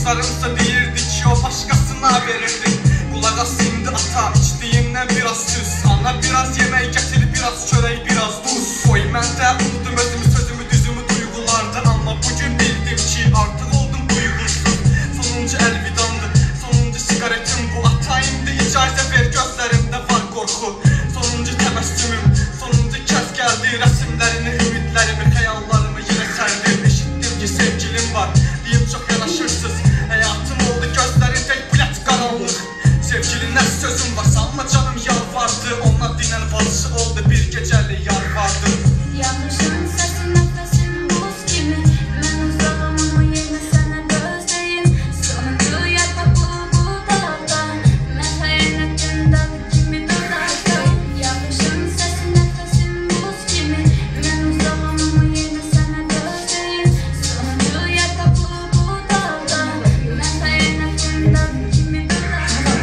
dostlarımsa deyirdi ki o başqasına verirdi. Qulaq as indi ata, içdiyimdən biraz süz. Ana biraz yemək gətir, biraz çörək, biraz duz. Oy mən də unutdum özümü, sözümü, düzümü, duyğulardı. Amma bugün bildim ki artıq oldum duyğusuz. Sonuncu əlvidandı, sonuncu sigaretim bu. Ata indi icazə ver, gözlərimdə var qorxu. Sonuncu təbəssümüm, sonuncu kəz gəldi. Rəsimlərini, ümidlərimi, xəyallarımı yenə sərdim. Eşitdim ki sevgilim var, deyim çox yanaşırsız. Həyatım oldu gözlərin tek bilət qaranlıq. Sevgilinə sözüm var, sanma canım yalvardı. Onunla dinən balışı oldu, bir gecəli yar vardı. Yanlışın səsin, nəfəsin buz kimi. Mən uzağım ama yenə sənə gözdəyim. Sonuncu yarpaq bu dağda. Mən xəyanətin dağı kimi dodaqda. Yanlışın səsin, nəfəsin buz kimi. Mən uzağım ama yenə sənə gözdəyim. Sonuncu yarpaq bu dağda. Mən xəyanətin dağı kimi dodaqda.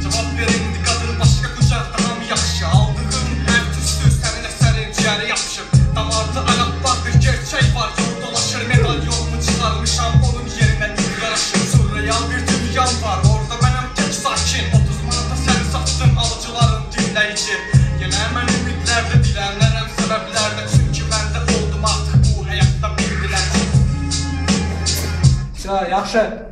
Cavab verildi qadın başqa qucaqdan yaxşı. Aldığım hər tüstü sənin əsərin ciyəri yapışır. Damarda araq var, bir gerçək var, yol dolaşır. Medalyonumu çıxarmışam, onun yerinə gül yaraşır. Surreal bir dünyam var, orada mənəm tək sakin. 30 manata səni satdım, alıcılarım dinləyici. Yenə mən ümidlərdə dilənlərəm, səbəblərdə. Çünki məndə oldum artıq bu həyatda bir dilənçi. Yaxşı.